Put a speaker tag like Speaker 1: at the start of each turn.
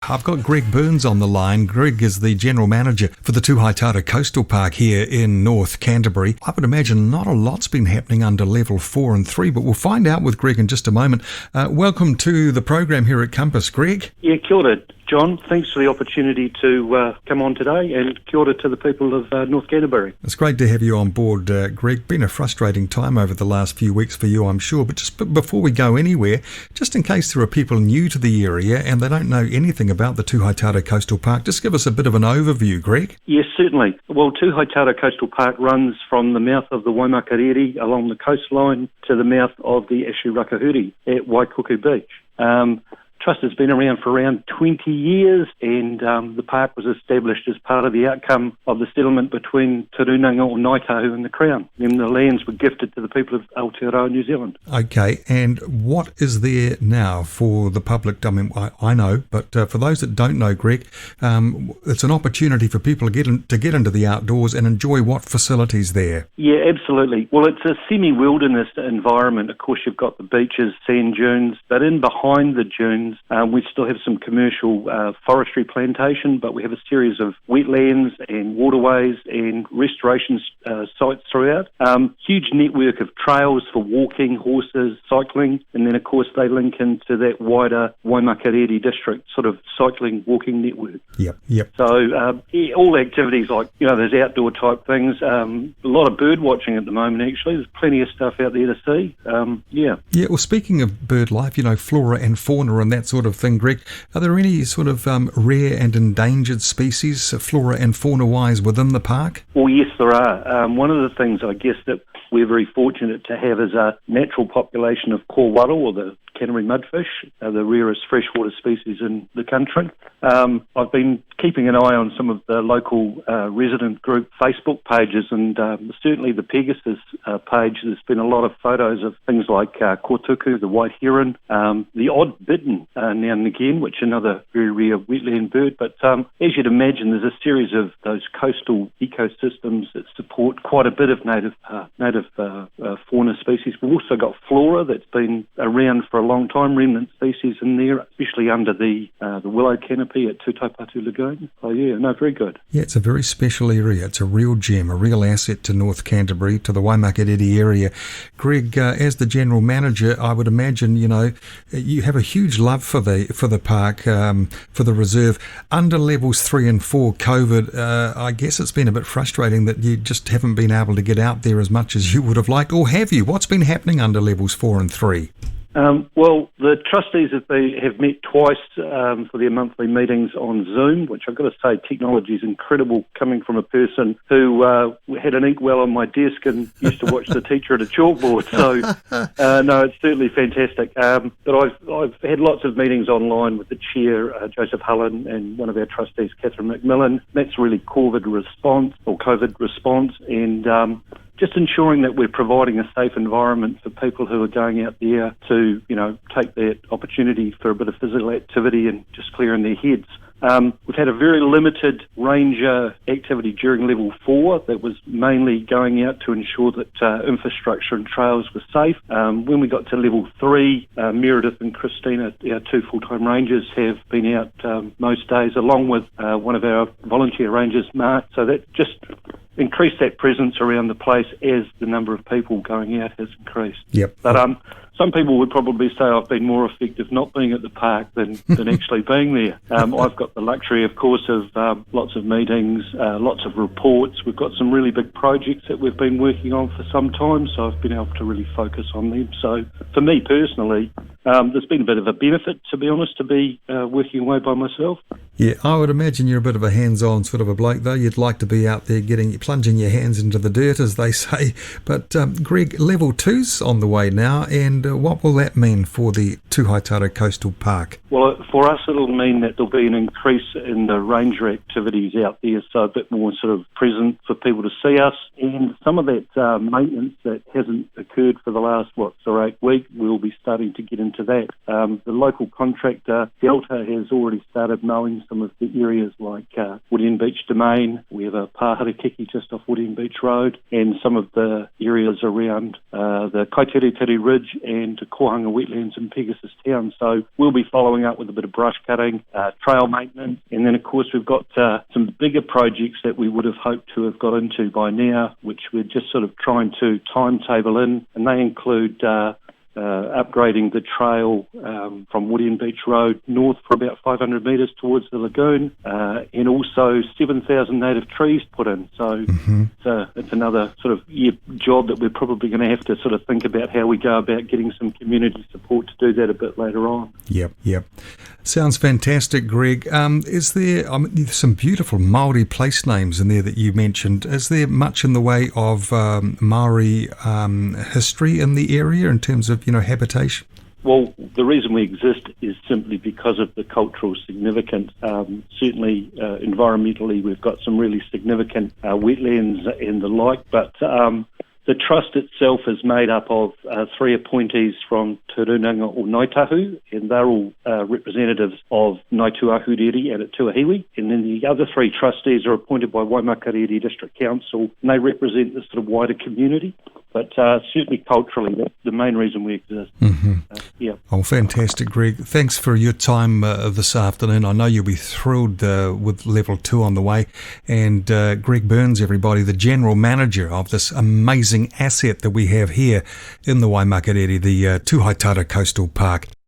Speaker 1: I've got Greg Byrnes on the line. Greg is the General Manager for the Tuahitara Coastal Park here in North Canterbury. I would imagine not a lot's been happening under level 4 and 3, but we'll find out with Greg in just a moment. Welcome to the program here at Compass, Greg.
Speaker 2: Yeah, kia ora, John. Thanks for the opportunity to come on today, and kia ora to the people of North Canterbury.
Speaker 1: It's great to have you on board, Greg. Been a frustrating time over the last few weeks for you, I'm sure, but just before we go anywhere, just in case there are people new to the area and they don't know anything about the Tuahitara Coastal Park, just give us a bit of an overview, Greg.
Speaker 2: Yes, certainly. Well, Tuahitara Coastal Park runs from the mouth of the Waimakariri along the coastline to the mouth of the Eshu Rakahuri at Waikuku Beach. Trust has been around for around 20 years, and the park was established as part of the outcome of the settlement between Te Runanga or Ngaitahu and the Crown, and the lands were gifted to the people of Aotearoa, New Zealand.
Speaker 1: Okay, and what is there now for the public? I mean, I know, but for those that don't know, Greg, it's an opportunity for people to get into the outdoors and enjoy what facilities there?
Speaker 2: Yeah, absolutely. Well, it's a semi-wilderness environment. Of course, you've got the beaches, sand dunes, but in behind the dunes, we still have some commercial forestry plantation, but we have a series of wetlands and waterways and restoration sites throughout. Huge network of trails for walking, horses, cycling, and then of course they link into that wider Waimakariri district sort of cycling, walking network.
Speaker 1: Yep.
Speaker 2: So all activities like, there's outdoor type things, a lot of bird watching at the moment actually. There's plenty of stuff out there to see. Yeah, well,
Speaker 1: speaking of bird life, Flora and Fauna and that sort of thing, Greg, are there any sort of rare and endangered species, flora and fauna-wise, within the park?
Speaker 2: Well, yes, there are. One of the things I guess that we're very fortunate to have is a natural population of kōwaro, or the Canterbury mudfish, the rarest freshwater species in the country. I've been keeping an eye on some of the local resident group Facebook pages, and certainly the Pegasus page, there's been a lot of photos of things like kōtuku, the white heron, the odd bittern now and again, which is another very rare wetland bird. But as you'd imagine, there's a series of those coastal ecosystems that support quite a bit of native fauna species. We've also got flora that's been around for a long time, remnant species in there, especially under the willow canopy at Tutaipatu Lagoon. Oh yeah, very good. Yeah,
Speaker 1: it's a very special area. It's a real gem, a real asset to North Canterbury, to the Waimakariri area. Greg, as the General Manager, I would imagine, you have a huge love for the park, for the reserve. Under levels 3 and 4 COVID, I guess it's been a bit frustrating that you just haven't been able to get out there as much as you would have liked, or have you? What's been happening under levels 4 and 3?
Speaker 2: Well, the trustees have met twice for their monthly meetings on Zoom, which I've got to say, technology is incredible, coming from a person who had an inkwell on my desk and used to watch the teacher at a chalkboard. So, no, it's certainly fantastic. But I've had lots of meetings online with the chair, Joseph Hullen, and one of our trustees, Catherine McMillan. That's really COVID response, and just ensuring that we're providing a safe environment for people who are going out there to, take that opportunity for a bit of physical activity and just clearing their heads. We've had a very limited ranger activity during level 4 that was mainly going out to ensure that infrastructure and trails were safe. When we got to level 3, Meredith and Christina, our 2 full-time rangers, have been out most days, along with one of our volunteer rangers, Mark. So that just increased that presence around the place as the number of people going out has increased.
Speaker 1: Yep.
Speaker 2: But some people would probably say I've been more effective not being at the park than actually being there. I've got the luxury, of course, of lots of meetings, lots of reports. We've got some really big projects that we've been working on for some time, so I've been able to really focus on them. So for me personally, there's been a bit of a benefit, to be honest, to be working away by myself.
Speaker 1: Yeah, I would imagine you're a bit of a hands-on sort of a bloke, though. You'd like to be out there plunging your hands into the dirt, as they say. But Greg, level 2's on the way now, and what will that mean for the Tuahitara Coastal Park?
Speaker 2: Well, for us, it'll mean that there'll be an increase in the ranger activities out there, so a bit more sort of present for people to see us. And some of that maintenance that hasn't occurred for the last, 6 or 8 weeks, we'll be starting to get into that. The local contractor, Delta, has already started mowing some of the areas like Woodian Beach Domain. We have a Pāharakiki just off Woodian Beach Road, and some of the areas around the Kaiteriteri Ridge and Kohanga Wetlands in Pegasus Town. So we'll be following up with a bit of brush cutting, trail maintenance, and then of course we've got some bigger projects that we would have hoped to have got into by now, which we're just sort of trying to timetable in, and they include upgrading the trail from Woodian Beach Road north for about 500 metres towards the lagoon, and also 7,000 native trees put in. So it's another sort of job that we're probably going to have to sort of think about how we go about getting some community support to do that a bit later on.
Speaker 1: Yep. Sounds fantastic, Greg. Is there there's some beautiful Maori place names in there that you mentioned. Is there much in the way of Maori history in the area in terms of, habitation?
Speaker 2: Well, the reason we exist is simply because of the cultural significance. Certainly, environmentally, we've got some really significant wetlands and the like, but the trust itself is made up of 3 appointees from Te Runanga o Ngaitahu, and they're all representatives of Ngāi Tuahitara and at Tuahiwi. And then the other 3 trustees are appointed by Waimakariri District Council, and they represent the sort of wider community. But certainly culturally, that's the main reason we exist.
Speaker 1: Oh, fantastic, Greg. Thanks for your time this afternoon. I know you'll be thrilled with level 2 on the way. And Greg Byrnes, everybody, the general manager of this amazing asset that we have here in the Waimakariri, the Tuahitara Coastal Park.